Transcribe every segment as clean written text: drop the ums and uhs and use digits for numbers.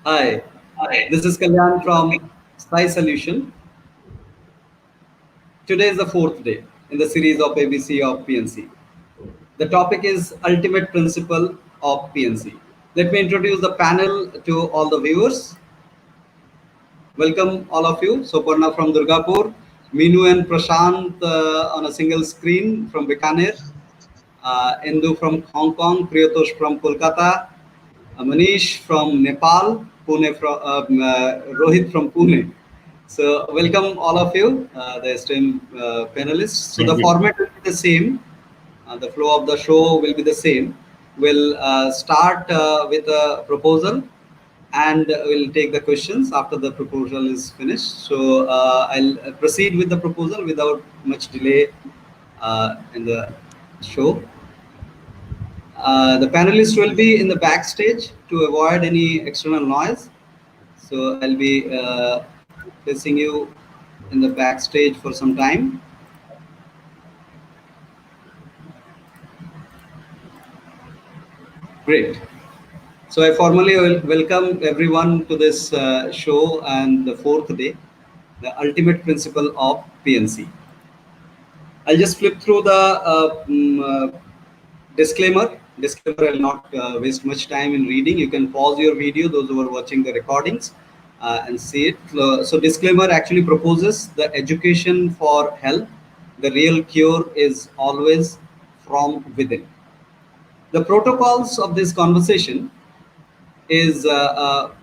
Hi, this is Kalyan from PSYsolution. Today is the fourth day in the series of ABC of PNC. The topic is Ultimate Principle of PNC. Let me introduce the panel to all the viewers. Welcome all of you. SOUPARNA from Durgapur, MEENU and PRASHANT on a single screen from BIKANER, INDU from Hong Kong, PRIYATOSH from KOLKATA, MANISH from Nepal, PUNE from ROHIT from PUNE. So welcome all of you, the esteemed panelists. So the format will be the same. The flow of the show will be the same. We'll start with a proposal and we'll take the questions after the proposal is finished. So I'll proceed with the proposal without much delay in the show. The panelists will be in the backstage to avoid any external noise. So I'll be placing you in the backstage for some time. Great. So I formally welcome everyone to this show and the fourth day, the ultimate principle of PNC. I'll just flip through the disclaimer. I'll not waste much time in reading. You can pause your video, those who are watching the recordings, and see it. So disclaimer actually proposes the education for health. The real cure is always from within. The protocols of this conversation is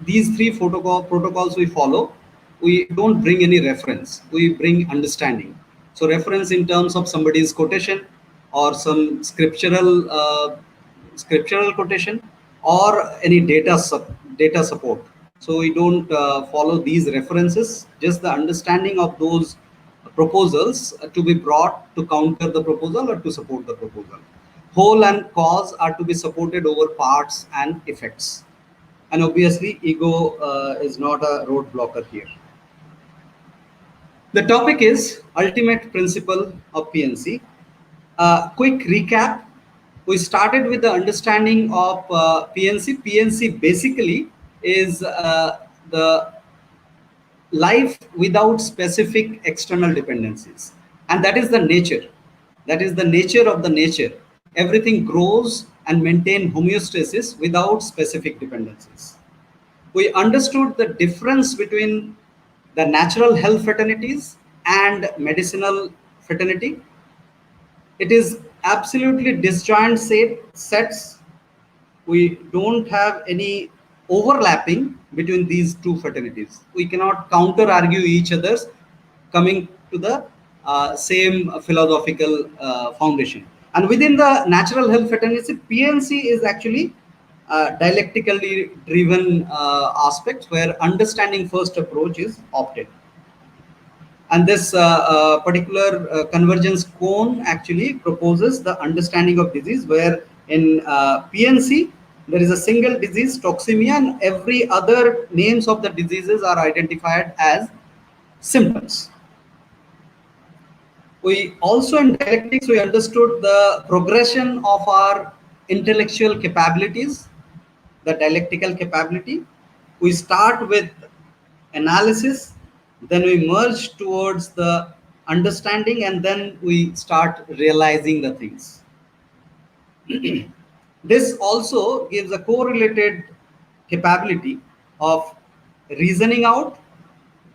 these three protocols we follow. We don't bring any reference, we bring understanding. So reference in terms of somebody's quotation or some scriptural quotation or any data support. So we don't follow these references, just the understanding of those proposals to be brought to counter the proposal or to support the proposal. Whole and cause are to be supported over parts and effects. And obviously, ego is not a roadblocker here. The topic is ultimate principle of PNC. Quick recap. We started with the understanding of PNC. PNC basically is the life without specific external dependencies. And that is the nature. That is the nature of the nature. Everything grows and maintains homeostasis without specific dependencies. We understood the difference between the natural health fraternities and medicinal fraternity. It is absolutely disjoint sets. We don't have any overlapping between these two fraternities. We cannot counter argue each other's coming to the same philosophical foundation. And within the natural health fraternity, PNC is actually dialectically driven aspects where understanding first approach is opted. And this particular convergence cone actually proposes the understanding of disease, where in PNC there is a single disease, toxemia, and every other names of the diseases are identified as symptoms. We also in dialectics, we understood the progression of our intellectual capabilities, the dialectical capability. We start with analysis, then we merge towards the understanding, and then we start realizing the things. This also gives a correlated capability of reasoning out,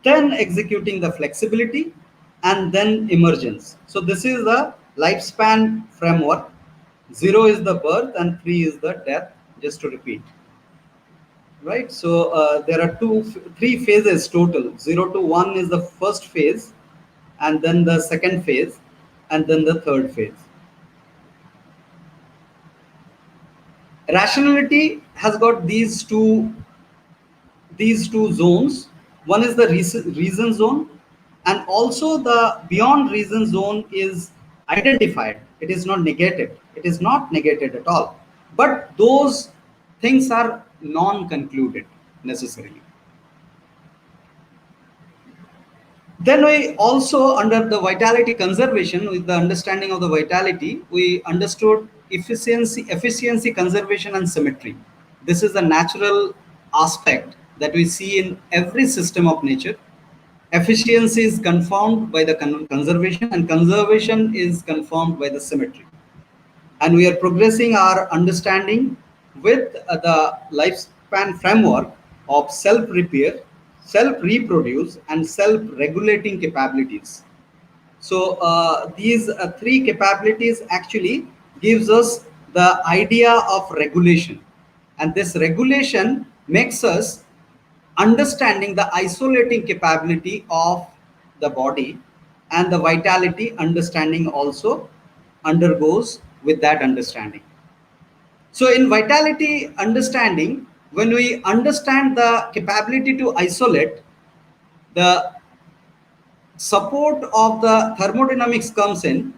then executing the flexibility, and then emergence. So this is the lifespan framework. 0 is the birth and 3 is the death, just to repeat. Right, so there are three phases total. 0 to 1 is the first phase, and then the second phase, and then the third phase. Rationality has got these two zones. One is the reason zone, and also the beyond reason zone is identified. It is not negated. It is not negated at all. But those things are non-concluded necessarily. Then we also, under the vitality conservation, with the understanding of the vitality, we understood efficiency conservation and symmetry. This is a natural aspect that we see in every system of nature. Efficiency is confirmed by the conservation, and conservation is confirmed by the symmetry. And we are progressing our understanding with the lifespan framework of self-repair, self-reproduce, and self-regulating capabilities. So these three capabilities actually gives us the idea of regulation, and this regulation makes us understanding the isolating capability of the body, and the vitality understanding also undergoes with that understanding. So in vitality understanding, when we understand the capability to isolate, the support of the thermodynamics comes in,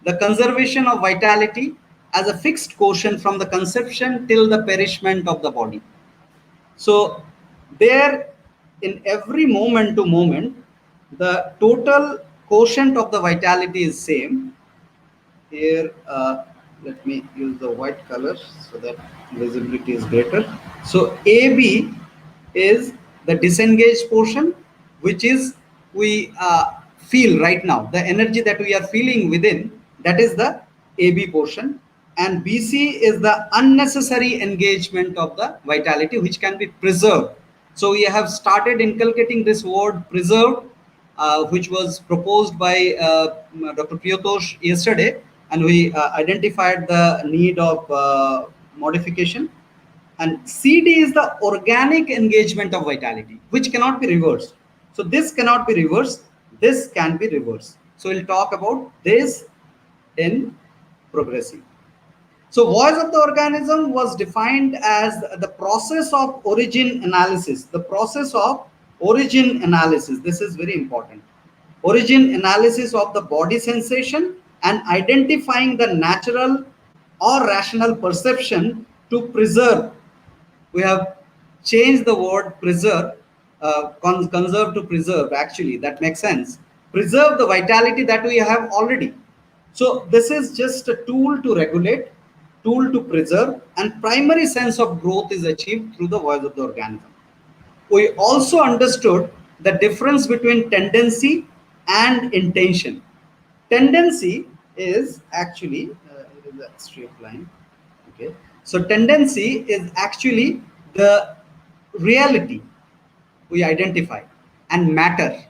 the conservation of vitality as a fixed quotient from the conception till the perishment of the body. So there, in every moment to moment, the total quotient of the vitality is same. Here, let me use the white color so that visibility is greater. So AB is the disengaged portion, which is we feel right now. The energy that we are feeling within, that is the AB portion. And BC is the unnecessary engagement of the vitality, which can be preserved. So we have started inculcating this word preserved, which was proposed by Dr. PRIYATOSH yesterday, and we identified the need of modification. And CD is the organic engagement of vitality, which cannot be reversed. So this cannot be reversed, this can be reversed. So we'll talk about this in progressing. So voice of the organism was defined as the process of origin analysis. The process of origin analysis, this is very important. Origin analysis of the body sensation and identifying the natural or rational perception to preserve. We have changed the word preserve, conserve to preserve, actually, that makes sense. Preserve the vitality that we have already. So this is just a tool to regulate, tool to preserve, and primary sense of growth is achieved through the voice of the organism. We also understood the difference between tendency and intention. Tendency is actually, it is a straight line. Okay. So tendency is actually the reality we identify, and matter.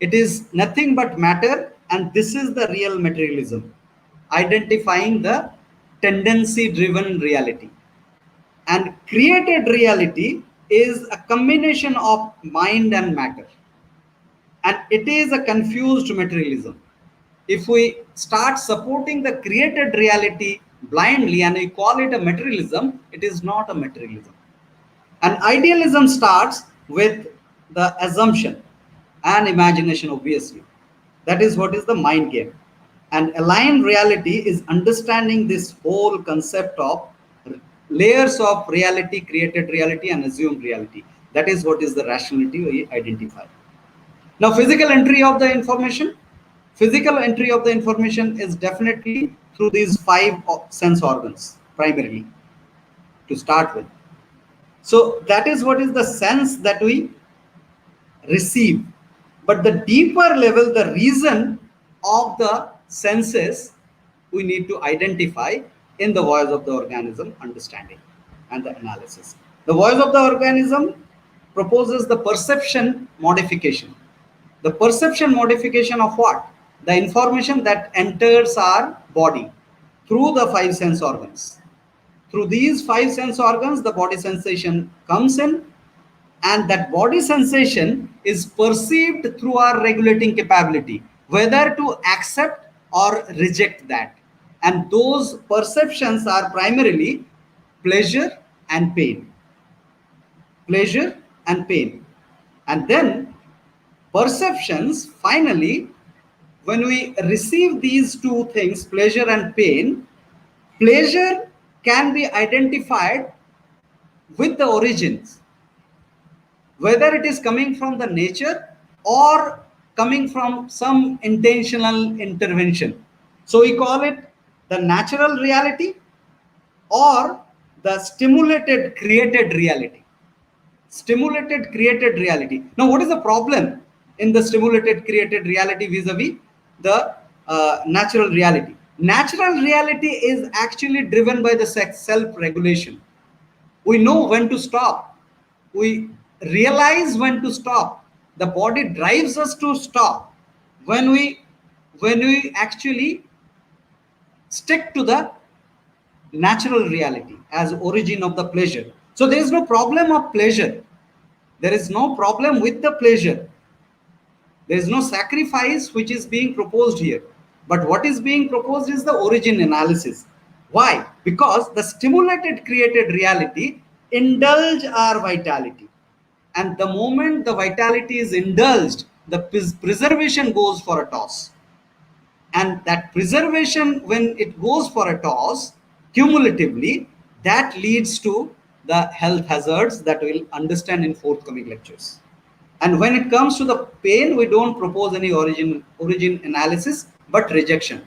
It is nothing but matter, and this is the real materialism, identifying the tendency driven reality. And created reality is a combination of mind and matter, and it is a confused materialism. If we start supporting the created reality blindly and we call it a materialism, it is not a materialism. And idealism starts with the assumption and imagination, obviously. That is what is the mind game. And aligned reality is understanding this whole concept of layers of reality, created reality, and assumed reality. That is what is the rationality we identify. Now, physical entry of the information. Physical entry of the information is definitely through these five sense organs, primarily, to start with. So that is what is the sense that we receive. But the deeper level, the reason of the senses, we need to identify in the voice of the organism understanding and the analysis. The voice of the organism proposes the perception modification. The perception modification of what? The information that enters our body through the five sense organs. Through these five sense organs, the body sensation comes in, and that body sensation is perceived through our regulating capability, whether to accept or reject that. And those perceptions are primarily pleasure and pain. Pleasure and pain. And then perceptions, finally, when we receive these two things, pleasure and pain, pleasure can be identified with the origins, whether it is coming from the nature or coming from some intentional intervention. So we call it the natural reality or the stimulated created reality. stimulated created reality. Now what is the problem in the stimulated created reality vis-a-vis the natural reality? Natural reality is actually driven by the self-regulation. We know when to stop, we realize when to stop, the body drives us to stop when we actually stick to the natural reality as origin of the pleasure. So there is no problem of pleasure, there is no problem with the pleasure, there is no sacrifice which is being proposed here. But what is being proposed is the origin analysis. Why? Because the stimulated created reality indulge our vitality, and the moment the vitality is indulged, the preservation goes for a toss. And that preservation, when it goes for a toss cumulatively, that leads to the health hazards that we'll understand in forthcoming lectures. And when it comes to the pain, we don't propose any origin analysis but rejection.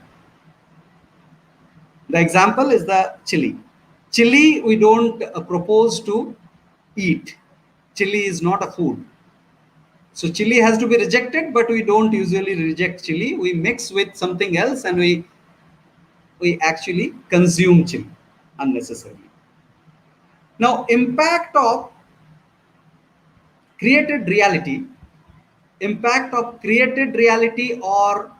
The example is the chili we don't propose to eat. Chili is not a food. So chili has to be rejected, but we don't usually reject chili. We mix with something else and we actually consume chili unnecessarily. Now, impact of created reality or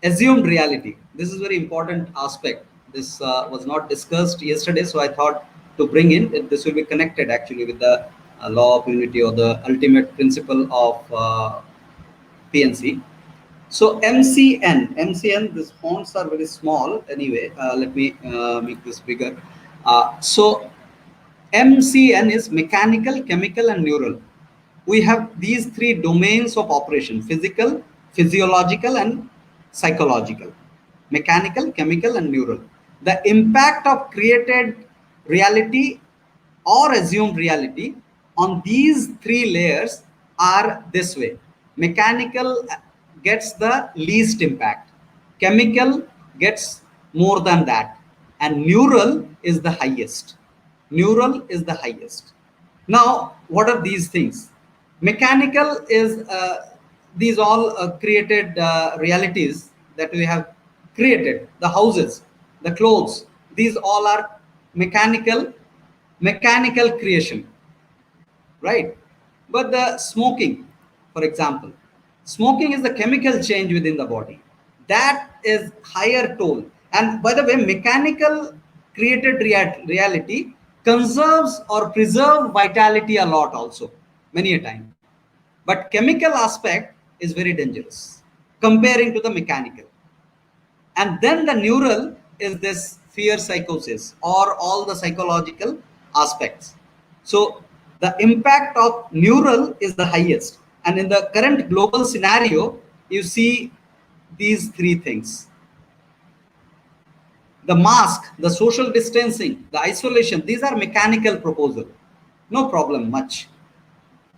assumed reality. This is very important aspect. This was not discussed yesterday, so I thought to bring in. This will be connected actually with the law of unity or the ultimate principle of PNC. So MCN, these fonts are very small anyway. Let me make this bigger. So MCN is mechanical, chemical, and neural. We have these three domains of operation: physical, physiological, and psychological. Mechanical, chemical, and neural. The impact of created reality or assumed reality on these three layers are this way. Mechanical gets the least impact, chemical gets more than that, and neural is the highest. Now what are these things? Mechanical is these all created realities that we have created, the houses, the clothes, these all are mechanical creation, right? But the smoking, for example, smoking is the chemical change within the body, that is higher toll. And by the way, mechanical created reality conserves or preserve vitality a lot also, many a time. But chemical aspect is very dangerous comparing to the mechanical. And then the neural is this fear psychosis or all the psychological aspects. So the impact of neural is the highest. And in the current global scenario, you see these three things. The mask, the social distancing, the isolation, these are mechanical proposal. No problem much.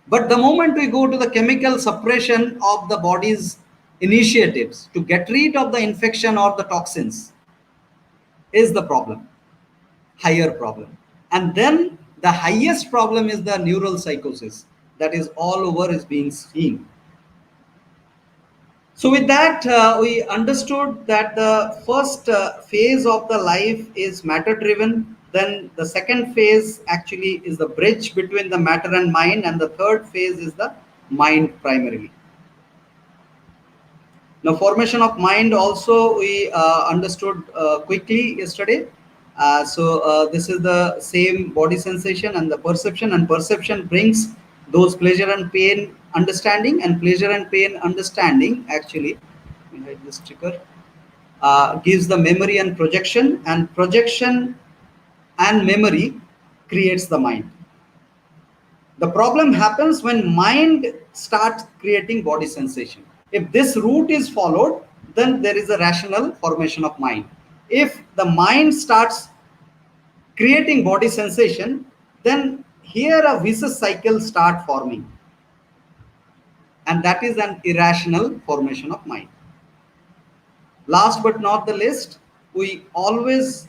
But the moment we go to the chemical suppression of the body's initiatives to get rid of the infection or the toxins is the problem, higher problem. And then the highest problem is the neural psychosis that is all over is being seen. So with that, we understood that the first phase of the life is matter driven. Then the second phase actually is the bridge between the matter and mind. And the third phase is the mind primarily. Now, formation of mind also we understood quickly yesterday. So this is the same body sensation and the perception, and perception brings those pleasure and pain understanding, and pleasure and pain understanding actually, let me hide this trigger, gives the memory and projection and memory creates the mind. The problem happens when mind starts creating body sensation. If this route is followed, then there is a rational formation of mind. If the mind starts creating body sensation, then here a vicious cycle start forming, and that is an irrational formation of mind. Last but not the least, we always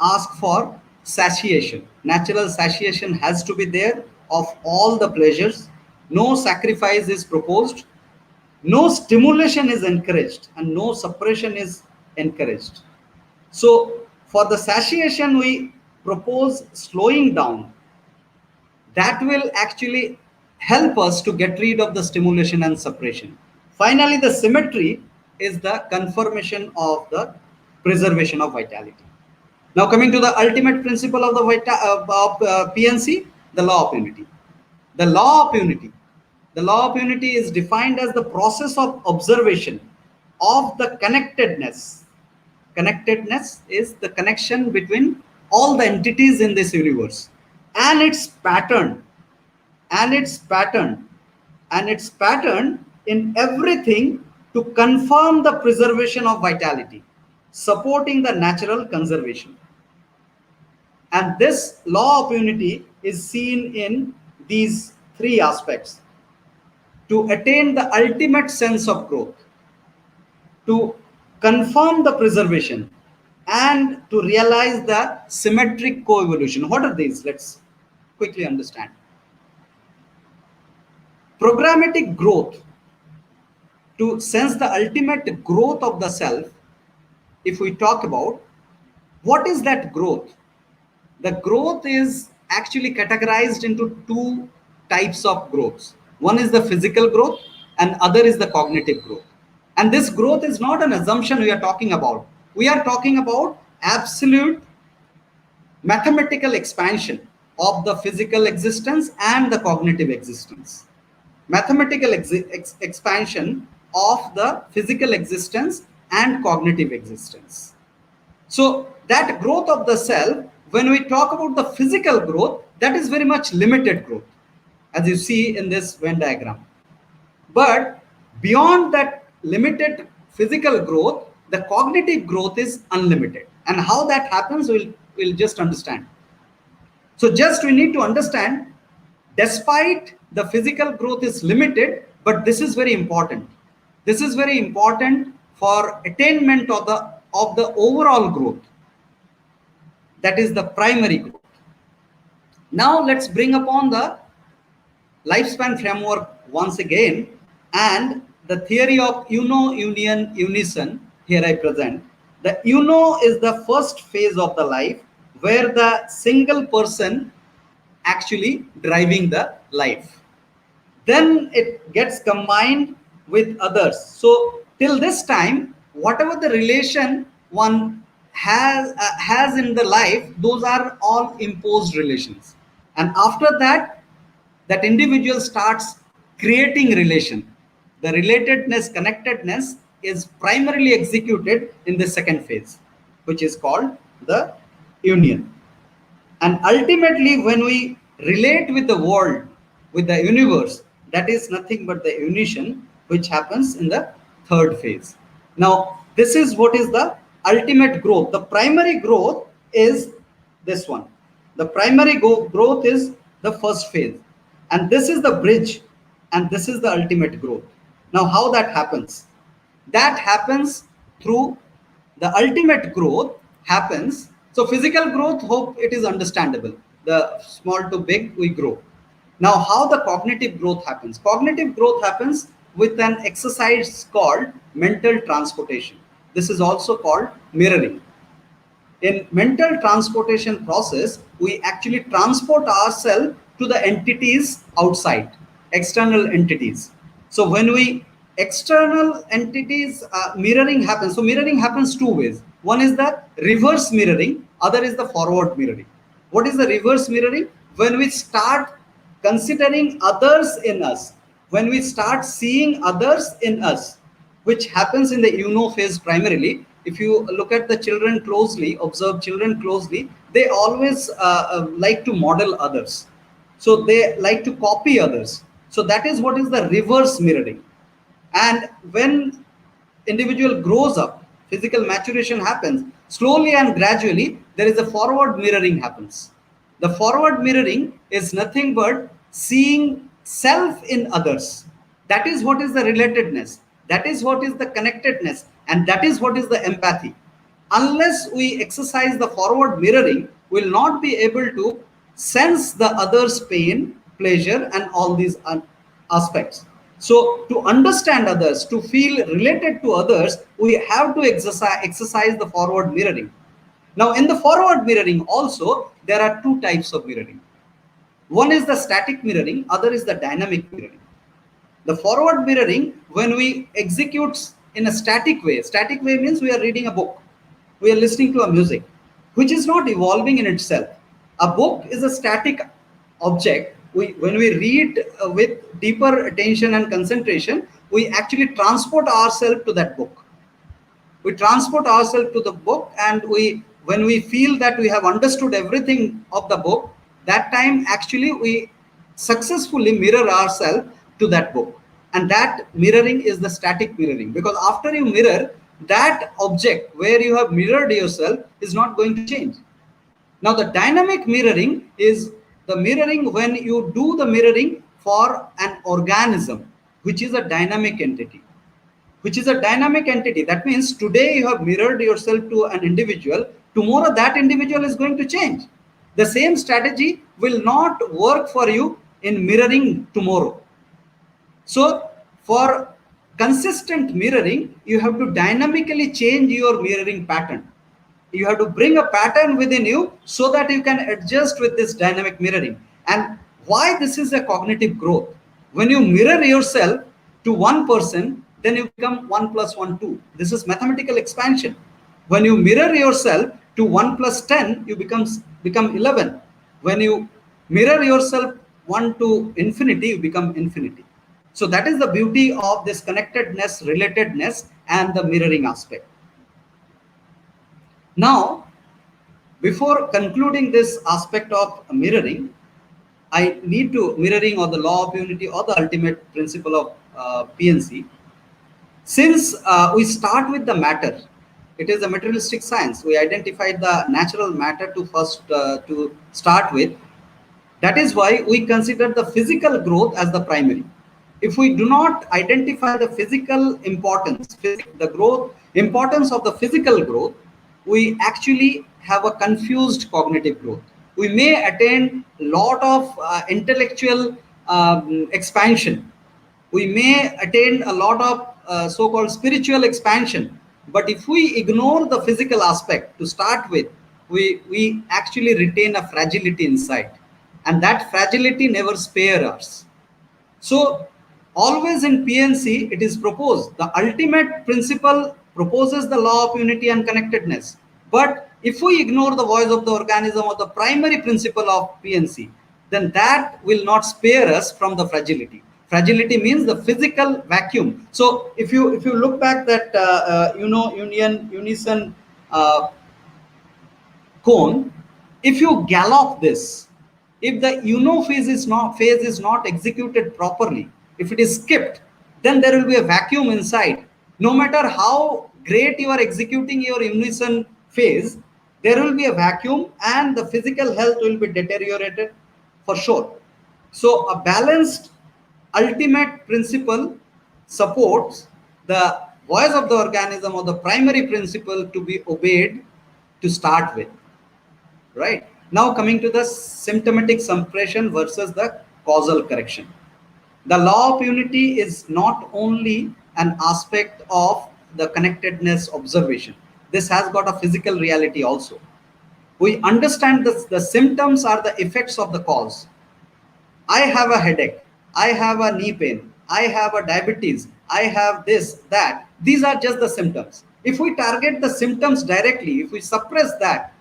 ask for satiation. Natural satiation has to be there of all the pleasures. No sacrifice is proposed. No stimulation is encouraged, and no suppression is encouraged. So for the satiation, we propose slowing down. That will actually help us to get rid of the stimulation and suppression. Finally, the symmetry is the confirmation of the preservation of vitality. Now coming to the ultimate principle of the PNC, the law of unity. The law of unity. The law of unity is defined as the process of observation of the connectedness. Connectedness is the connection between all the entities in this universe and its pattern, and its pattern, and its pattern in everything to confirm the preservation of vitality, supporting the natural conservation. And this law of unity is seen in these three aspects: to attain the ultimate sense of growth, to confirm the preservation, and to realize the symmetric co-evolution. What are these? Let's quickly understand. Programmatic growth, to sense the ultimate growth of the self. If we talk about what is that growth, the growth is actually categorized into two types of growths. One is the physical growth and other is the cognitive growth. And this growth is not an assumption we are talking about. We are talking about absolute mathematical expansion of the physical existence and the cognitive existence. Mathematical expansion of the physical existence and cognitive existence. So that growth of the self, when we talk about the physical growth, that is very much limited growth, as you see in this Venn diagram. But beyond that limited physical growth, the cognitive growth is unlimited. And how that happens, we'll just understand. So just we need to understand, despite the physical growth is limited, but this is very important. This is very important for attainment of the overall growth. That is the primary growth. Now let's bring upon the lifespan framework once again, and the theory of UNO, union, unison, here I present. The UNO is the first phase of the life where the single person actually driving the life. Then it gets combined with others. So till this time, whatever the relation one has in the life, those are all imposed relations. And after that, that individual starts creating relation. The relatedness, connectedness is primarily executed in the second phase, which is called the union. And ultimately, when we relate with the world, with the universe, that is nothing but the unison, which happens in the third phase. Now, this is what is the ultimate growth. The primary growth is this one. The primary growth is the first phase. And this is the bridge, and this is the ultimate growth. Now, how that happens? That happens through the ultimate growth happens. So physical growth, hope it is understandable. The small to big, we grow. Now, how the cognitive growth happens? Cognitive growth happens with an exercise called mental transportation. This is also called mirroring. In mental transportation process, we actually transport ourselves to the entities outside, external entities. So when we external entities mirroring happens. So mirroring happens two ways. One is the reverse mirroring, other is the forward mirroring. What is the reverse mirroring? When we start considering others in us, when we start seeing others in us, which happens in the UNO phase primarily. If you look at the children closely, observe children closely, they always like to model others. So they like to copy others. So that is what is the reverse mirroring. And when individual grows up, physical maturation happens, slowly and gradually, there is a forward mirroring happens. The forward mirroring is nothing but seeing self in others. That is what is the relatedness. That is what is the connectedness. And that is what is the empathy. Unless we exercise the forward mirroring, will not be able to sense the other's pain, pleasure, and all these aspects. So to understand others, to feel related to others, we have to exercise the forward mirroring. Now, in the forward mirroring also, there are two types of mirroring. One is the static mirroring, other is the dynamic mirroring. The forward mirroring, when we execute in a static way means we are reading a book, we are listening to a music, which is not evolving in itself. A book is a static object. When we read with deeper attention and concentration, we actually transport ourselves to that book. We transport ourselves to the book, and when we feel that we have understood everything of the book, that time actually we successfully mirror ourselves to that book. And that mirroring is the static mirroring, because after you mirror, that object where you have mirrored yourself is not going to change. Now the dynamic mirroring is the mirroring when you do the mirroring for an organism, which is a dynamic entity. That means today you have mirrored yourself to an individual, tomorrow that individual is going to change. The same strategy will not work for you in mirroring tomorrow. So for consistent mirroring, you have to dynamically change your mirroring pattern. You have to bring a pattern within you so that you can adjust with this dynamic mirroring. And why this is a cognitive growth? When you mirror yourself to one person, then you become 1 plus 1, 2. This is mathematical expansion. When you mirror yourself to 1 plus 10, you become 11. When you mirror yourself 1 to infinity, you become infinity. So that is the beauty of this connectedness, relatedness, and the mirroring aspect. Now, before concluding this aspect of mirroring, I need to mirroring or the law of unity or the ultimate principle of PNC. Since we start with the matter, it is a materialistic science. We identified the natural matter to start with. That is why we consider the physical growth as the primary. If we do not identify the physical importance, the importance of the physical growth, we actually have a confused cognitive growth. We may attain a lot of intellectual expansion. We may attain a lot of so-called spiritual expansion. But if we ignore the physical aspect to start with, we actually retain a fragility inside. And that fragility never spares us. So always in PNC, it is proposed. The ultimate principle proposes the law of unity and connectedness. But if we ignore the voice of the organism or the primary principle of PNC, then that will not spare us from the fragility. Fragility means the physical vacuum. So if you look back that unison cone, if you gallop this, if the phase is not executed properly, if it is skipped, then there will be a vacuum inside. No matter how great you are executing your unison phase, there will be a vacuum and the physical health will be deteriorated for sure. So a balanced ultimate principle supports the voice of the organism or the primary principle to be obeyed to start with. Right? Now coming to the symptomatic suppression versus the causal correction. The law of unity is not only an aspect of the connectedness observation. This has got a physical reality also. We understand the symptoms are the effects of the cause. I have a headache. I have a knee pain. I have a diabetes. I have this, that. These are just the symptoms. If we target the symptoms directly, if we suppress that,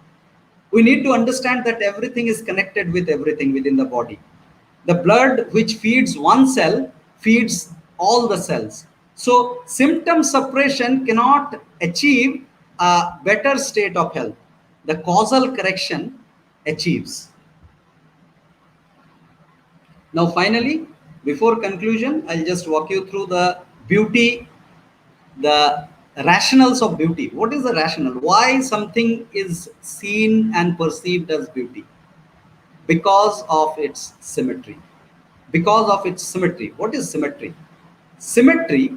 we need to understand that everything is connected with everything within the body. The blood which feeds one cell feeds all the cells. So symptom suppression cannot achieve a better state of health. The causal correction achieves. Now finally, before conclusion, I'll just walk you through the beauty, the rationals of beauty. What is the rationale? Why something is seen and perceived as beauty? Because of its symmetry. Because of its symmetry. What is symmetry? Symmetry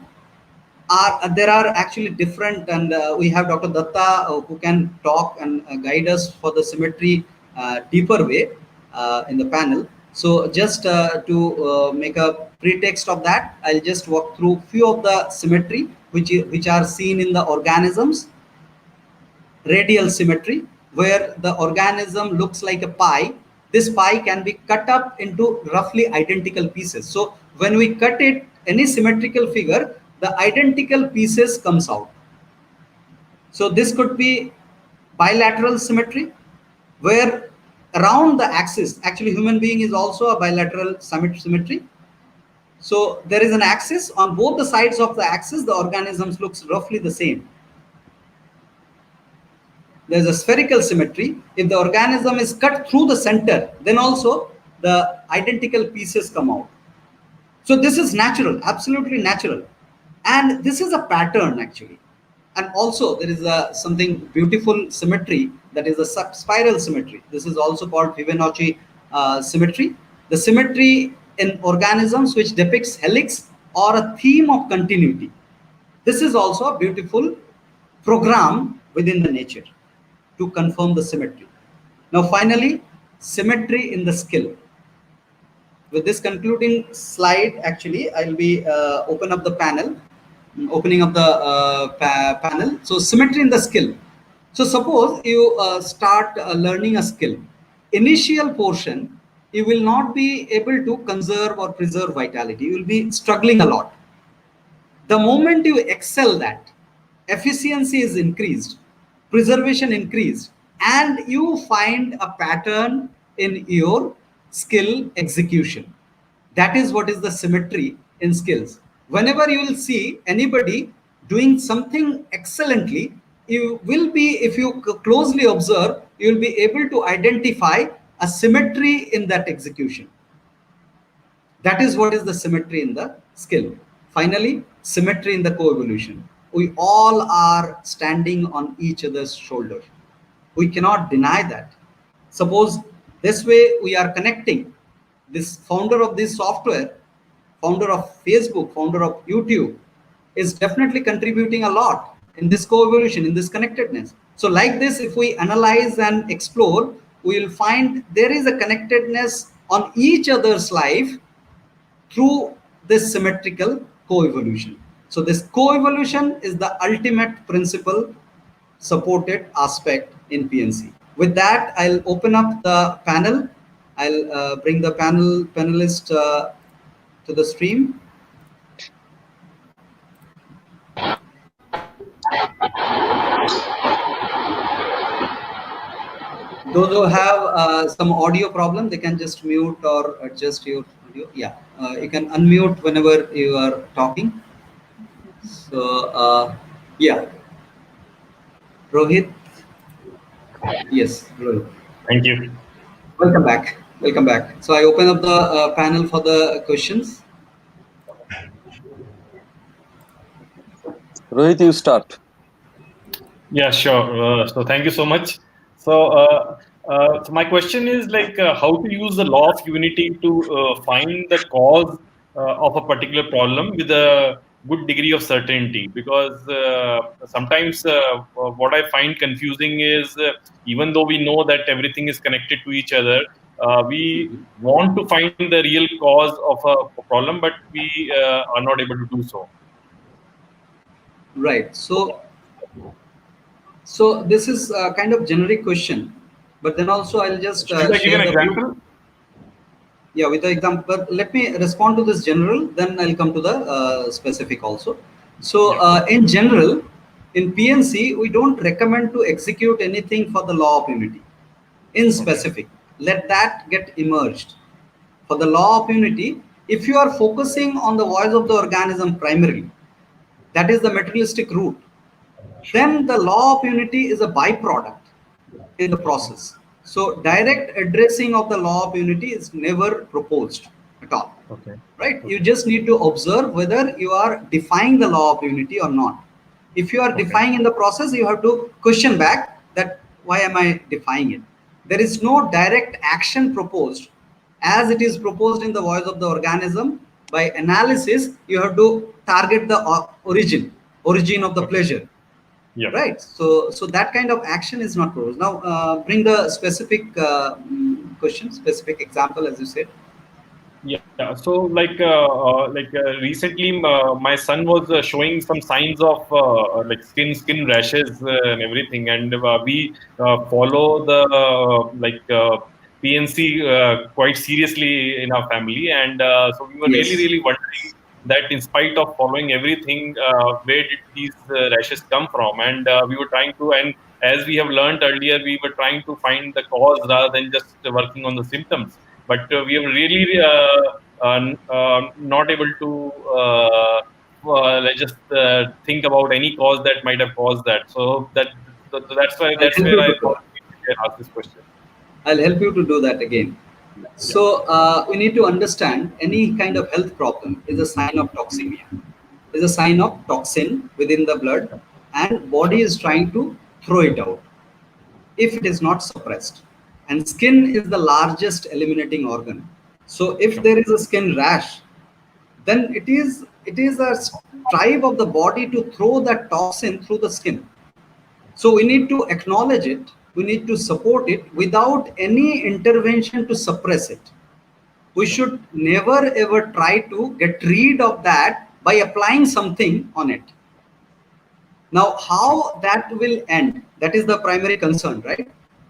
there are actually different, and we have Dr. Datta who can talk and guide us for the symmetry deeper way in the panel. So just to make a pretext of that, I'll just walk through few of the symmetry which are seen in the organisms. Radial symmetry, where the organism looks like a pie. This pie can be cut up into roughly identical pieces. So when we cut it, any symmetrical figure, the identical pieces comes out. So this could be bilateral symmetry, where around the axis, actually human being is also a bilateral symmetry. So there is an axis, on both the sides of the axis, the organisms looks roughly the same. There's a spherical symmetry. If the organism is cut through the center, then also the identical pieces come out. So this is natural, absolutely natural. And this is a pattern actually. And also there is something beautiful symmetry, that is a spiral symmetry. This is also called Fibonacci symmetry. The symmetry in organisms which depicts helix or a theme of continuity. This is also a beautiful program within the nature to confirm the symmetry. Now finally, symmetry in the skill. With this concluding slide, actually, I'll be opening up the panel. So symmetry in the skill. So suppose you start learning a skill. Initial portion, you will not be able to conserve or preserve vitality. You will be struggling a lot. The moment you excel that, efficiency is increased, preservation increased, and you find a pattern in your skill execution. That is what is the symmetry in skills. Whenever you will see anybody doing something excellently, you will be, if you closely observe, you will be able to identify a symmetry in that execution. That is what is the symmetry in the skill. Finally, symmetry in the co-evolution. We all are standing on each other's shoulder. We cannot deny that. Suppose this way we are connecting. This founder of this software, founder of Facebook, founder of YouTube, is definitely contributing a lot in this co-evolution, in this connectedness. So like this, if we analyze and explore, we will find there is a connectedness on each other's life through this symmetrical co-evolution. So this co-evolution is the ultimate principle supported aspect in PNC. With that, I'll open up the panel. I'll bring the panelist to the stream. Those who have some audio problem, they can just mute or adjust your audio. Yeah, you can unmute whenever you are talking. So, yeah. Rohit. Yes, Rohit. Thank you. Welcome back. Welcome back. So I open up the panel for the questions. Rohit, you start. Yeah, sure. So thank you so much. So, so my question is like how to use the law of unity to find the cause of a particular problem with a good degree of certainty, because sometimes what I find confusing is even though we know that everything is connected to each other, we want to find the real cause of a problem, but we are not able to do so. Right. So this is a kind of generic question, but then also I'll just should I give an example? Yeah, with the example. But let me respond to this general, then I'll come to the specific also. So in general, in PNC, we don't recommend to execute anything for the law of unity. In specific, let that get emerged. For the law of unity, if you are focusing on the voice of the organism primarily, that is the materialistic root, then the law of unity is a byproduct in the process. So direct addressing of the law of unity is never proposed at all. Right? You just need to observe whether you are defying the law of unity or not. If you are defying in the process, you have to question back that why am I defying it? There is no direct action proposed as it is proposed in the voice of the organism. By analysis, you have to target the origin of the pleasure. Yeah. right? So that kind of action is not proposed. Now, bring the specific question, specific example, as you said. Yeah. So recently, my son was showing some signs of like skin rashes and everything, and we follow the PNC quite seriously in our family, and so we were Yes. really wondering that in spite of following everything, where did these rashes come from? And we were trying to, and as we have learned earlier, we were trying to find the cause rather than just working on the symptoms. But we have really not able to let's just think about any cause that might have caused that. I'll That's help where you I to do thought that. we can ask this question. I'll help you to do that again. Yeah. So we need to understand any kind of health problem is a sign of toxemia, is a sign of toxin within the blood, and body Sure. is trying to throw it out if it is not suppressed. And skin is the largest eliminating organ. So if Sure. there is a skin rash, then it is a strive of the body to throw that toxin through the skin. So we need to acknowledge it, we need to support it without any intervention to suppress it. We Sure. should never ever try to get rid of that by applying something on it. Now, Sure. how that will end? That is the primary concern, right?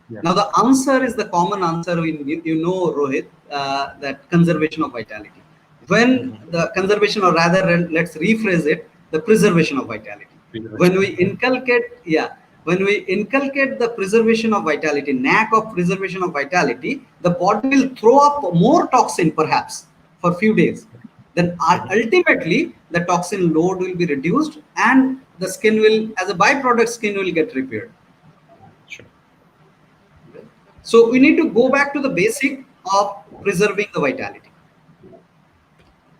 Yeah. Now, the answer is the common answer. You know, Rohit, that conservation of vitality. When Mm-hmm. the conservation, or rather, let's rephrase it, the preservation of vitality. When we Yeah. inculcate, yeah, when we inculcate the preservation of vitality, knack of preservation of vitality, the body will throw up more toxin perhaps for a few days. Then Mhm. ultimately the toxin load will be reduced, and the skin will, as a byproduct, skin will get repaired. Sure. So we need to go back to the basic of preserving the vitality.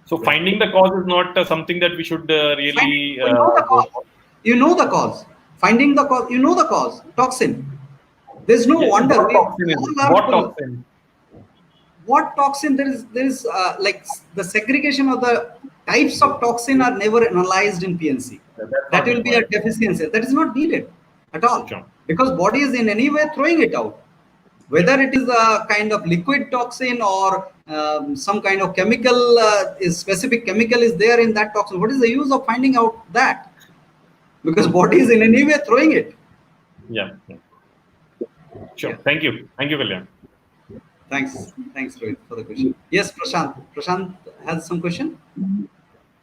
So finding the cause is not something that we should really We know the go cause. for. You know the cause. Finding the cause. You know the cause. Toxin. There's no Yeah. wonder. What We toxin is it? all are What full. toxin? What toxin? There is like the segregation of the types of toxin are never analyzed in PNC. That's That not will be a required. deficiency. That is not needed at all, Sure. because body is in any way throwing it out. Yeah. Whether it is a kind of liquid toxin or some kind of chemical, is specific chemical is there in that toxin. What is the use of finding out that? Because True. body is in any way throwing it. Yeah. Yeah. Yeah. Sure. Thank you. Thank you, Kalyan. Thanks, Rohit, for the question. Yes, Prashant. Prashant has some question.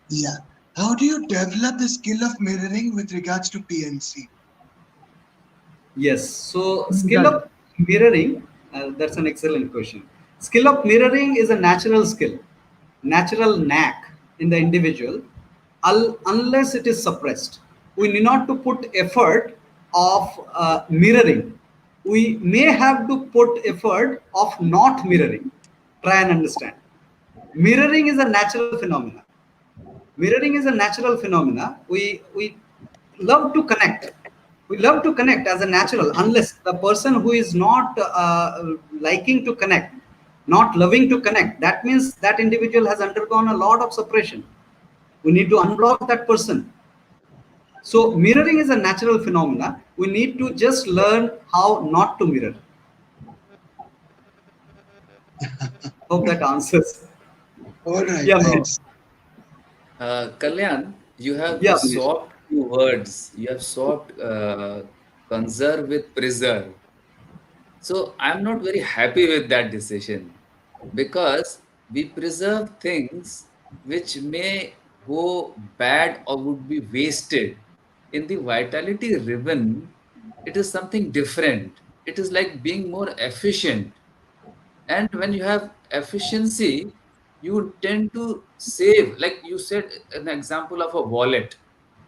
Yeah. How do you develop the skill of mirroring with regards to PNC? Yes. So, skill of mirroring, that's an excellent question. Skill of mirroring is a natural skill, natural knack in the individual, unless it is suppressed. We need not to put effort of mirroring. We may have to put effort of not mirroring. Try and understand. Mirroring is a natural phenomena. Mirroring is a natural phenomena. We love to connect. We love to connect as a natural, unless the person who is not liking to connect, not loving to connect, that means that individual has undergone a lot of suppression. We need to unblock that person. So mirroring is a natural phenomena. We need to just learn how not to mirror. Hope that answers. All right, Yeah, Manish. thanks. Kalyan, you have Yeah, Manish. swapped two words. You have swapped conserve with preserve. So I'm not very happy with that decision because we preserve things which may go bad or would be wasted. In the vitality ribbon, it is something different. It is like being more efficient. And when you have efficiency, you tend to save, like you said, an example of a wallet.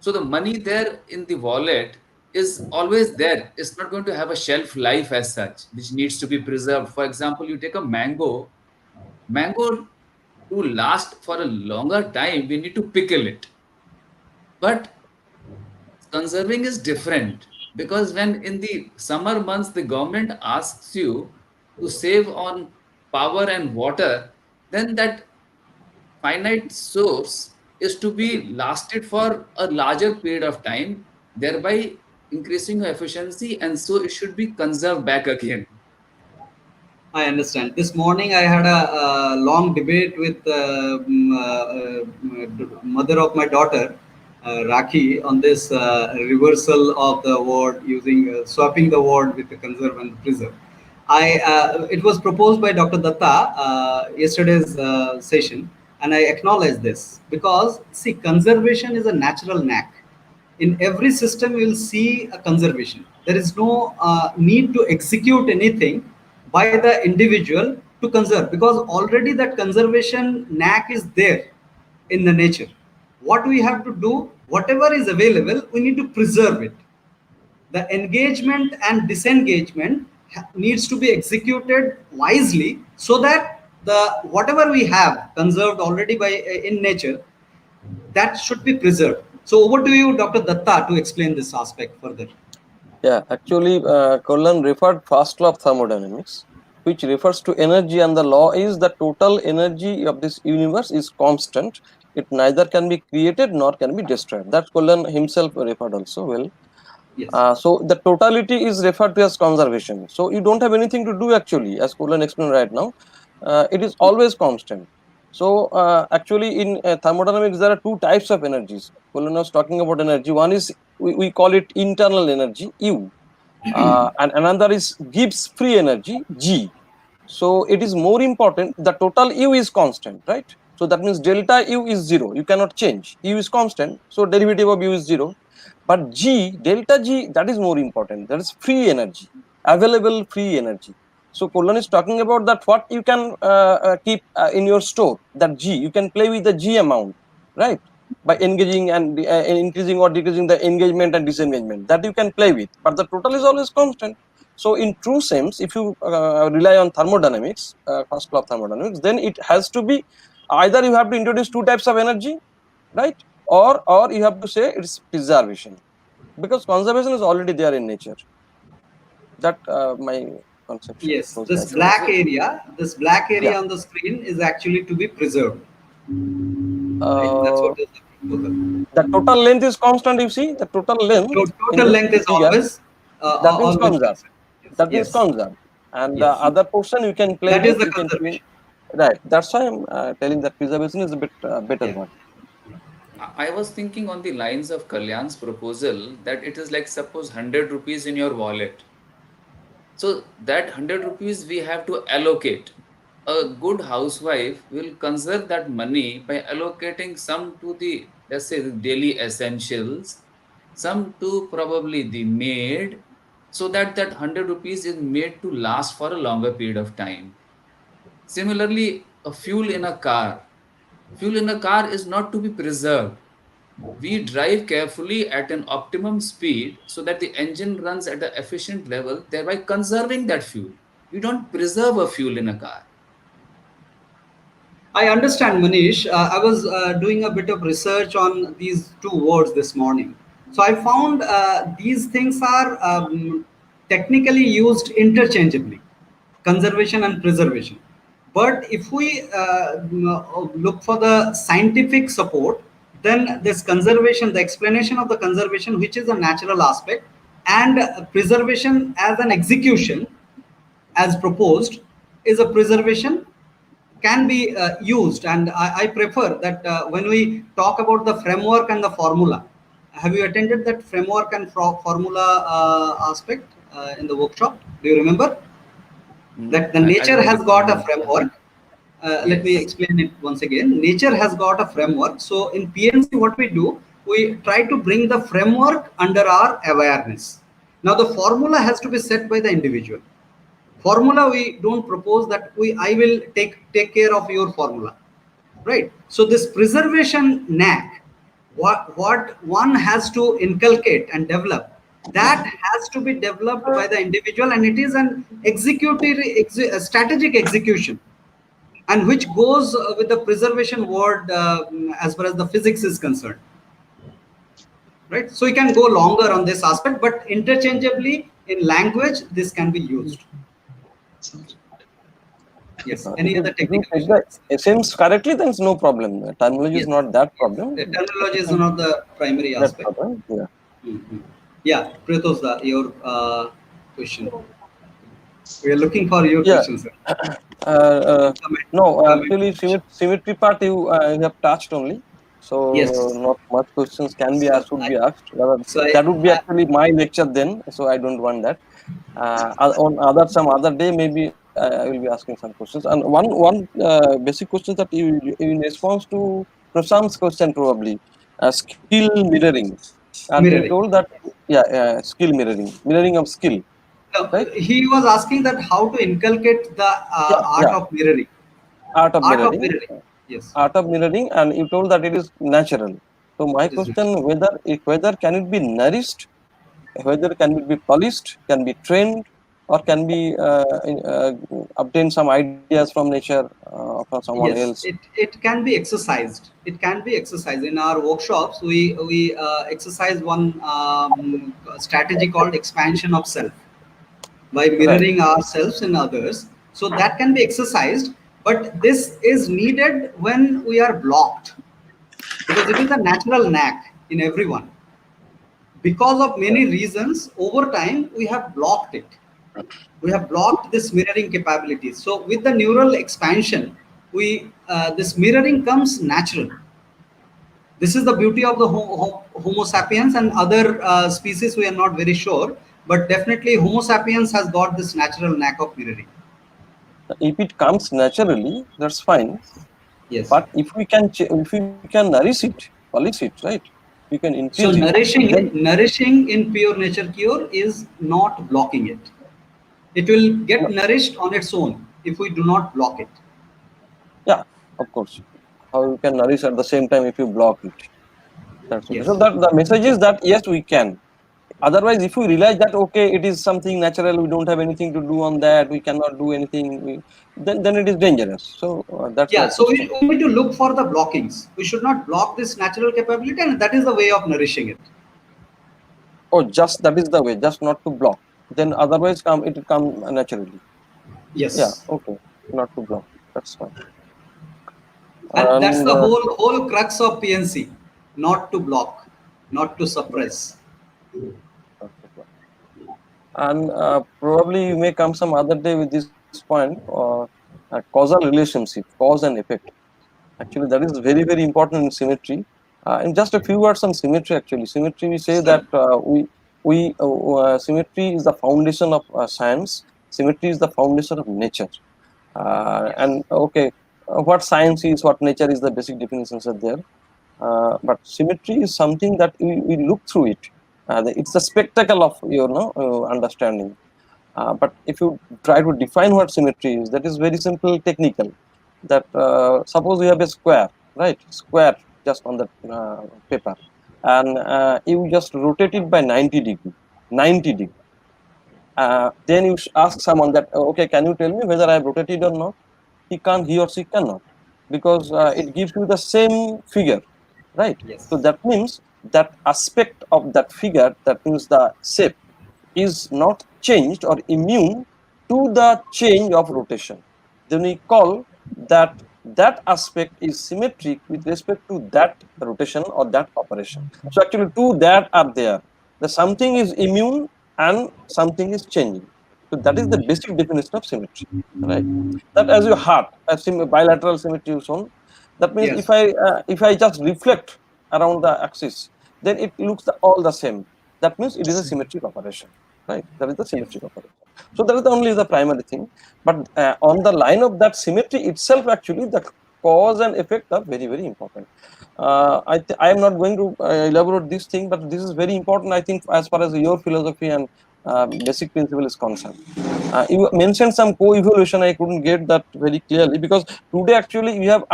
So the money there in the wallet is always there. It's not going to have a shelf life as such, which needs to be preserved. For example, you take a mango to last for a longer time, we need to pickle it. But conserving is different because when in the summer months the government asks you to save on power and water, then that finite source is to be lasted for a larger period of time, thereby increasing your efficiency, and so it should be conserved back again. I understand. This morning I had a long debate with mother of my daughter, Rakhi, on this reversal of the word using swapping the word with the conserve and preserve. It was proposed by Dr. Datta yesterday's session, and I acknowledge this because see, conservation is a natural knack. In every system you will see a conservation. There is no need to execute anything by the individual to conserve, because already that conservation knack is there in the nature. What we have to do, whatever is available, we need to preserve it. The engagement and disengagement needs to be executed wisely, so that the whatever we have conserved already by in nature, that should be preserved. So over to you, Dr. Datta, to explain this aspect further. Yeah, actually, Kalyan referred first law of thermodynamics, which refers to energy, and the law is the total energy of this universe is constant. It neither can be created nor can be destroyed. That Kalyan himself referred also well. Yes. So the totality is referred to as conservation. So you don't have anything to do actually, as Kalyan explained right now. It is always constant. So actually in thermodynamics there are two types of energies. Kalyan was talking about energy. One is we call it internal energy, U, and another is Gibbs free energy, G. So it is more important. The total U is constant, right? So that means delta U is 0. You cannot change. U is constant. So derivative of U is 0. But G, delta G, that is more important. That is free energy, available free energy. So Kalyan is talking about that what you can keep in your store, that G, you can play with the G amount, right? By engaging and increasing or decreasing the engagement and disengagement, that you can play with. But the total is always constant. So in true sense, if you rely on thermodynamics, first law of thermodynamics, then it has to be either you have to introduce two types of energy, right? Or you have to say it's preservation, because conservation is already there in nature. That my conception. Yes, this black area on the screen is actually to be preserved. Right? That's what is the proposal. The total length is constant. You see, the total length. Total length is figure, always that means always conserve. yes. That means Yes. conserve, and Yes. the other portion you can play That with. is the You can conservation. right. That's why I'm telling that preservation is a bit better Yeah. one. I was thinking on the lines of Kalyan's proposal that it is like, suppose 100 rupees in your wallet. So that 100 rupees we have to allocate. A good housewife will conserve that money by allocating some to the, let's say, the daily essentials, some to probably the maid, so that that 100 rupees is made to last for a longer period of time. Similarly, a fuel in a car. Fuel in a car is not to be preserved. We drive carefully at an optimum speed so that the engine runs at an efficient level, thereby conserving that fuel. We don't preserve a fuel in a car. I understand, Manish. I was doing a bit of research on these two words this morning. So I found these things are technically used interchangeably, conservation and preservation. But if we look for the scientific support, then this conservation, the explanation of the conservation, which is a natural aspect, and preservation as an execution, as proposed, is a preservation can be used. And I prefer that when we talk about the framework and the formula, have you attended that framework and formula aspect in the workshop? Do you remember that the I nature don't has recall. got a framework? Let me Yes. explain it once again. Nature has got a framework. So in PNC, what we do, we try to bring the framework under our awareness. Now the formula has to be set by the individual. Formula, we don't propose that I will take care of your formula, right? So this preservation knack, what one has to inculcate and develop, that has to be developed by the individual, and it is an a strategic execution, and which goes with the preservation word as far as the physics is concerned, right? So you can go longer on this aspect, but interchangeably in language this can be used. Yes. Any other If you technical take the issues? essence correctly, then it's no problem. Terminology is Yes. not that problem. The terminology is not the primary That aspect. problem. Yeah. Mhm. Yeah, Priyatosha, your question. We are looking for your Yeah. question, sir. Comment, No, comment. actually, symmetry part you have touched only. So Yes. not much questions can be So asked, should be asked. so That would be I actually my lecture then. So I don't want that. On other some other day, maybe I will be asking some questions. And one basic question that you in response to Prasant's question probably skill mirroring, and you mirroring. told that skill mirroring of skill, No, right? he was asking that how to inculcate the Yeah, art yeah. of mirroring. Art of Art of mirroring, mirroring. Yes, and you told that it is natural. So my it is natural. question whether can it be nourished, whether can it be polished, can be trained, or can be obtain some ideas from nature from someone else. Yes, it can be exercised. It can be exercised. In our workshops, we exercise one strategy called expansion of self by Right. mirroring ourselves in others. So that can be exercised, but this is needed when we are blocked because it is a natural knack in everyone. Because of many reasons, over time we have blocked it. We have blocked this mirroring capabilities. So with the neural expansion, we this mirroring comes natural. This is the beauty of the Homo sapiens and other species. We are not very sure, but definitely Homo sapiens has got this natural knack of mirroring. If it comes naturally, that's fine. Yes. But if we can nourish it, polish it, right? We can increase So it. Then nourishing in pure nature cure is not blocking it. It will no, get nourished on its own if we do not block it. yeah, of course. How you can nourish at the same time if you block it? That's okay. So Yes. that the message is that yes, we can. Otherwise, if we realize that okay, it is something natural, we don't have anything to do on that, we cannot do anything, then it is dangerous. So that's my Yeah, so question. we need to look for the blockings. We should not block this natural capability, and that is the way of nourishing it. Oh, just that is the way, just not to block. Then otherwise, it will come naturally. Yeah, Yes, okay, not to block. That's fine. and that's And the whole crux of PNC: not to block, not to suppress. probably you may come some other day with this point or causal relationship, cause and effect. Actually, that is very, very important in symmetry. In just a few words on symmetry, actually, symmetry we say that Sure. symmetry is the foundation of science. Symmetry is the foundation of nature. Yes. And okay, what science is, what nature is, the basic definitions are there. But symmetry is something that we look through it. It's the spectacle of understanding. But if you try to define what symmetry is, that is very simple, technical. That suppose you have a square, right? Square just on the paper, and you just rotate it by 90 degree. 90 degree. Then you ask someone that okay, can you tell me whether I have rotated or not? He or she cannot, because Yes. it gives you the same figure, right? So Yes. that means that aspect of that figure, that means the shape, is not changed or immune to the change of rotation. Then we call that aspect is symmetric with respect to that rotation or that operation. So actually two that are there. The something is immune and something is changing. So that is the basic definition of symmetry, right? That as your heart, as bilateral symmetry is shown. That means Yes. if I just reflect around the axis, then it looks all the same. That means it is a symmetric operation, right? That is the Yes. symmetric operation. So that is the only the primary thing. But on the line of that symmetry itself, actually, the cause and effect are very, very important. I am not going to elaborate this thing, but this is very important, I think, as far as your philosophy and basic principle is concerned. You mentioned some co-evolution. I couldn't get that very clearly because today actually we have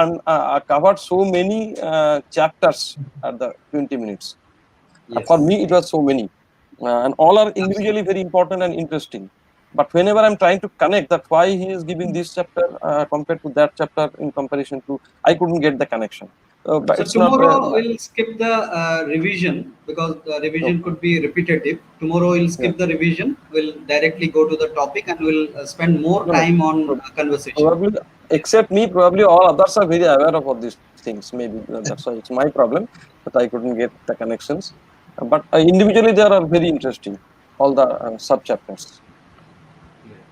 covered so many chapters at the 20 minutes. For Yes. me, it was so many, and all are individually very important and interesting. But whenever I'm trying to connect that why he is giving this chapter compared to that chapter in comparison to, I couldn't get the connection. But So it's not. tomorrow we'll skip the revision because the revision Okay. could be repetitive. Tomorrow we'll Yeah. skip the revision. We'll directly go to the topic and we'll spend more No, no. time on conversation. Probably, except me, probably all others are very aware of all these things. Maybe that's why it's my problem that I couldn't get the connections. But individually they are very interesting, all the sub chapters.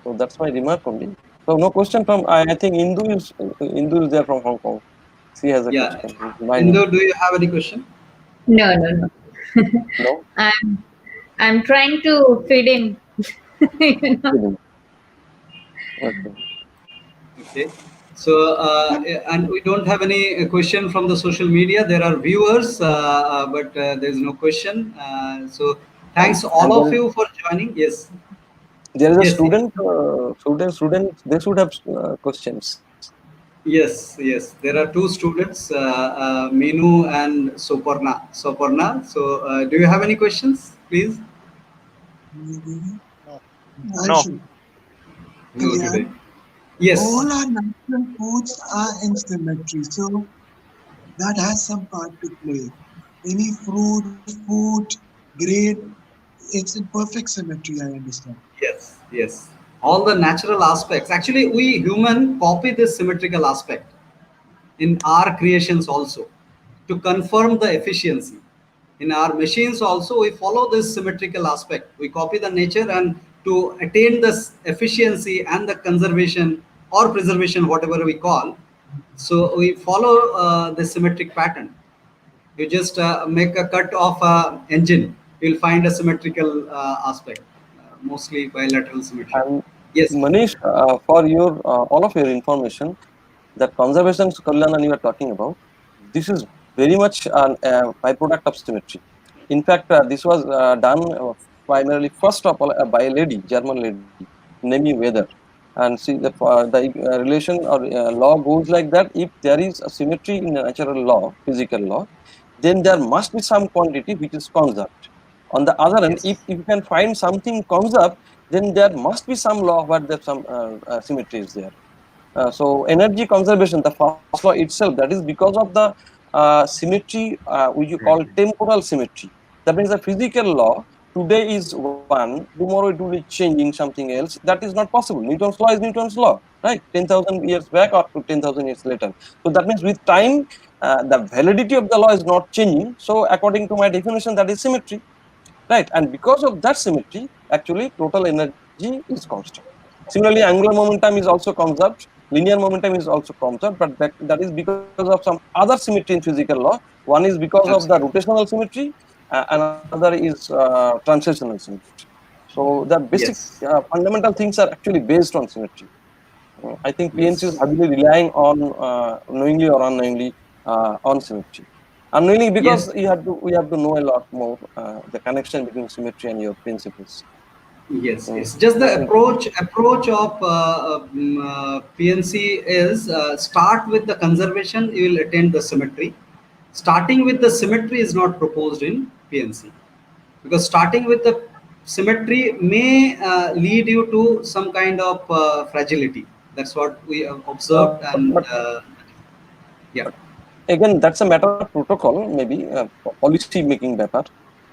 So that's my remark only. So no question from I think Indu is there from Hong Kong. She has a Yeah. question. Mine. Indo, do you have any question? No, no, no. No. I'm trying to fit in. You know. Okay. Okay. So, and we don't have any question from the social media. There are viewers, but there is no question. So, thanks all And of you for joining. Yes. there is a Yes. student. They should have questions. Yes. Yes. There are two students, MEENU and SOUPARNA. SOUPARNA. So, do you have any questions, please? I No. should. No today. Kalyan, Yes. all our natural foods are in symmetry, so that has some part to play. Any fruit, food, grade, it's in perfect symmetry, I understand. Yes. Yes. All the natural aspects. Actually, we human copy this symmetrical aspect in our creations also to confirm the efficiency. In our machines also, we follow this symmetrical aspect. We copy the nature and to attain this efficiency and the conservation or preservation, whatever we call. So we follow the symmetric pattern. You just make a cut of engine, you'll find a symmetrical aspect, mostly bilateral symmetry. And Yes. Manish, for your all of your information, that conservation Kalyan you are talking about, this is very much an byproduct of symmetry. In fact, this was done primarily first of all by a lady, German lady, Nemi Weather. And see the relation or law goes like that: if there is a symmetry in the natural law, physical law, then there must be some quantity which is conserved. On the other hand, if Yes. you can find something conserved, then there must be some law where there some symmetry is there. So energy conservation, the first law itself, that is because of the symmetry which you call temporal symmetry. That means the physical law today is one, tomorrow it will be changing something else. That is not possible. Newton's law is Newton's law, right? 10,000 years back or to 10,000 years later. So that means with time, the validity of the law is not changing. So according to my definition, that is symmetry, right? And because of that symmetry, actually total energy is constant. Similarly, angular momentum is also conserved, linear momentum is also conserved, but that is because of some other symmetry in physical law. One is because of the Absolutely. rotational symmetry, another is translational symmetry. So the basic Yes. fundamental things are actually based on symmetry. I think PNC is Yes. heavily relying on knowingly or unknowingly on symmetry. Unknowingly Yes. because we have to know a lot more the connection between symmetry and your principles. Yes, yes. Just the approach of PNC is start with the conservation. You will attain the symmetry. Starting with the symmetry is not proposed in PNC because starting with the symmetry may lead you to some kind of fragility. That's what we have observed, and But yeah, again, that's a matter of protocol, maybe policy making better,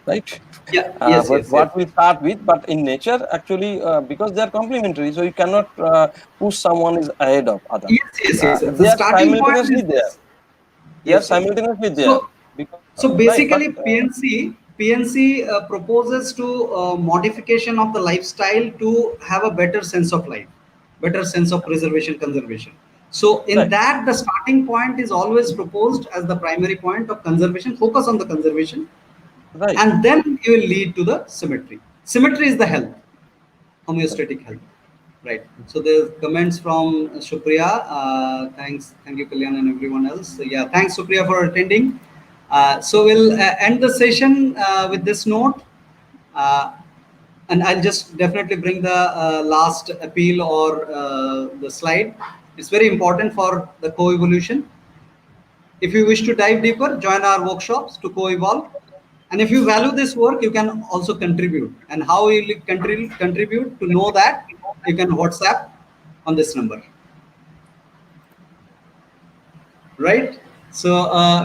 right? yeah, yes, But yes, yes, what we start with, but in nature, actually, because they are complementary, so you cannot push someone is ahead of other. yes, yes, yes. The They are starting point simultaneously is there. this. They are Yes, yes. simultaneously there. So, Because, so right, but basically, PNC proposes to modification of the lifestyle to have a better sense of life, better sense of preservation, conservation. So, in right, that, the starting point is always proposed as the primary point of conservation. Focus on the conservation, right, and then you will lead to the symmetry. Symmetry is the health, right. homeostatic health. Right. So there's comments from Supriya. Thank you, Kalyan, and everyone else. So, yeah, thanks, Supriya, for attending. So we'll end the session with this note, uh, and I'll just definitely bring the last appeal or the slide. It's very important for the co-evolution. If you wish to dive deeper, join our workshops to co-evolve. And if you value this work, you can also contribute. And how will you contribute? To know that, you can WhatsApp on this number. Right? So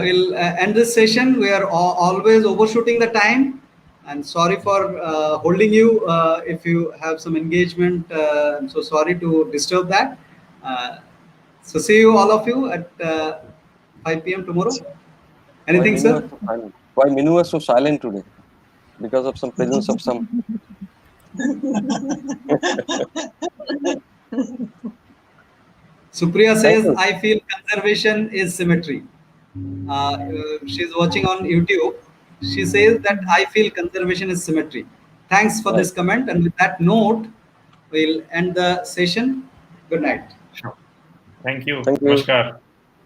we'll end this session. We are always overshooting the time. And sorry for holding you if you have some engagement. I'm so sorry to disturb that. Uh, so see you all of you at 5 p.m. tomorrow. Why Anything, Minu was sir? so silent? Why Minu was so silent today? because of some presence of some. Supriya Thank says, you. I feel conservation is symmetry. She's watching on YouTube. She says that I feel conservation is symmetry. Thanks for Right. this comment. And with that note, we'll end the session. Good night. Sure. Thank you. Thank you. Namaskar.